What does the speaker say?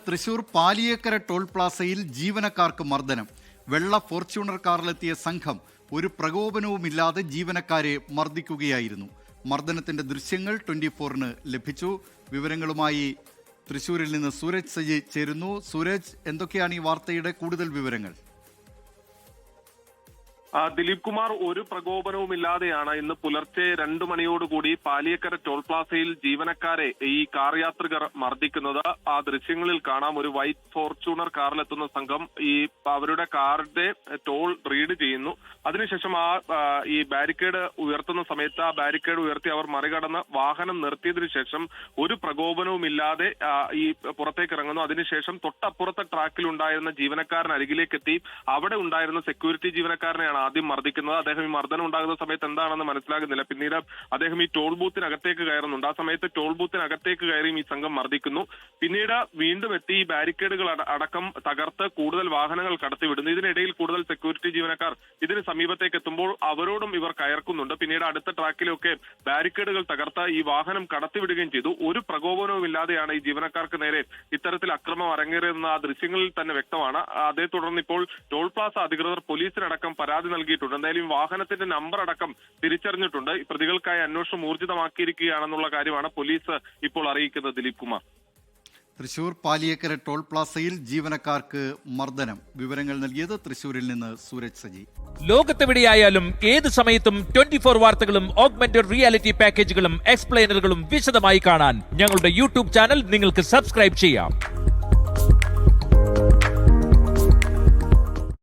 Thrissur Paliyekkara toll പ്ലാസയിൽ ജീവനക്കാർക്ക് മർദ്ദനം. വെള്ള ഫോർച്യൂണർ കാറിലെത്തിയ സംഘം ഒരു പ്രകോപനവുമില്ലാതെ ജീവനക്കാരെ മർദ്ദിക്കുകയായിരുന്നു. മർദ്ദനത്തിന്റെ ദൃശ്യങ്ങൾ 24-ന് ലഭിച്ചു. വിവരങ്ങളുമായി തൃശൂരിൽ നിന്ന് സൂരജ് സജി ചേരുന്നു. സൂരജ്, എന്തൊക്കെയാണ് ഈ വാർത്തയുടെ കൂടുതൽ വിവരങ്ങൾ? ദിലീപ് കുമാർ, ഒരു പ്രകോപനവുമില്ലാതെയാണ് ഇന്ന് പുലർച്ചെ 2 മണിയോടുകൂടി പാലിയേക്കര ടോൾ പ്ലാസയിൽ ജീവനക്കാരെ ഈ കാർ യാത്രികർ മർദ്ദിക്കുന്നത്. ആ ദൃശ്യങ്ങളിൽ കാണാം. ഒരു വൈറ്റ് ഫോർച്യൂണർ കാറിലെത്തുന്ന സംഘം അവരുടെ കാറിന്റെ ടോൾ റീഡ് ചെയ്യുന്നു. അതിനുശേഷം ഈ ബാരിക്കേഡ് ഉയർത്തുന്ന സമയത്ത് ആ ബാരിക്കേഡ് ഉയർത്തി അവർ മറികടന്ന് വാഹനം നിർത്തിയതിനു ശേഷം ഒരു പ്രകോപനവുമില്ലാതെ ഈ പുറത്തേക്ക് ഇറങ്ങുന്നു. അതിനുശേഷം തൊട്ടപ്പുറത്തെ ട്രാക്കിൽ ഉണ്ടായിരുന്ന ജീവനക്കാരൻ അരികിലേക്കെത്തി അവിടെ ഉണ്ടായിരുന്ന സെക്യൂരിറ്റി ജീവനക്കാരനെയാണ് ആദ്യം മർദ്ദിക്കുന്നത്. അദ്ദേഹം ഈ മർദ്ദനം ഉണ്ടാകുന്ന സമയത്ത് എന്താണെന്ന് മനസ്സിലാകുന്നില്ല. പിന്നീട് അദ്ദേഹം ഈ ടോൾ ബൂത്തിനകത്തേക്ക് കയറുന്നുണ്ട്. ആ സമയത്ത് ടോൾ ബൂത്തിനകത്തേക്ക് കയറിയും ഈ സംഘം മർദ്ദിക്കുന്നു. പിന്നീട് വീണ്ടും എത്തി ഈ ബാരിക്കേഡുകൾ അടക്കം തകർത്ത് കൂടുതൽ വാഹനങ്ങൾ കടത്തിവിടുന്നു. ഇതിനിടയിൽ കൂടുതൽ സെക്യൂരിറ്റി ജീവനക്കാർ ഇതിന് സമീപത്തേക്ക് എത്തുമ്പോൾ അവരോടും ഇവർ കയർക്കുന്നുണ്ട്. പിന്നീട് അടുത്ത ട്രാക്കിലൊക്കെ ബാരിക്കേഡുകൾ തകർത്ത് ഈ വാഹനം കടത്തിവിടുകയും ചെയ്തു. ഒരു പ്രകോപനവുമില്ലാതെയാണ് ഈ ജീവനക്കാർക്ക് നേരെ ഇത്തരത്തിൽ അക്രമം അരങ്ങേറിയെന്ന ആ ദൃശ്യങ്ങളിൽ തന്നെ വ്യക്തമാണ്. അതേ തുടർന്ന് ഇപ്പോൾ ടോൾ പ്ലാസ അധികൃതർ പോലീസിനടക്കം പരാതി നൽകിയിട്ടുണ്ട്. എന്തായാലും വാഹനത്തിന്റെ നമ്പർ അടക്കം തിരിച്ചറിഞ്ഞിട്ടുണ്ട്. പ്രതികൾക്കായി അന്വേഷണം ഊർജിതമാക്കിയിരിക്കുകയാണെന്നുള്ള കാര്യമാണ് പോലീസ് ഇപ്പോൾ അറിയിക്കുന്നത്. ദിലീപ് കുമാർ, തൃശൂർ പാലിയേക്കര ടോൾ പ്ലാസയിൽ ജീവനക്കാർക്ക് മർദ്ദനം. വിവരങ്ങൾ നൽകിയത് തൃശൂരിൽ നിന്ന് സൂരജ് സജി. ലോകത്തെവിടെയായാലും ഏത് സമയത്തും 24 വാർത്തകളും ഓഗ്മെന്റഡ് റിയാലിറ്റി പാക്കേജുകളും എക്സ്പ്ലെയിനറുകളും വിശദമായി കാണാൻ ഞങ്ങളുടെ യൂട്യൂബ് ചാനൽ നിങ്ങൾക്ക് സബ്സ്ക്രൈബ് ചെയ്യാം.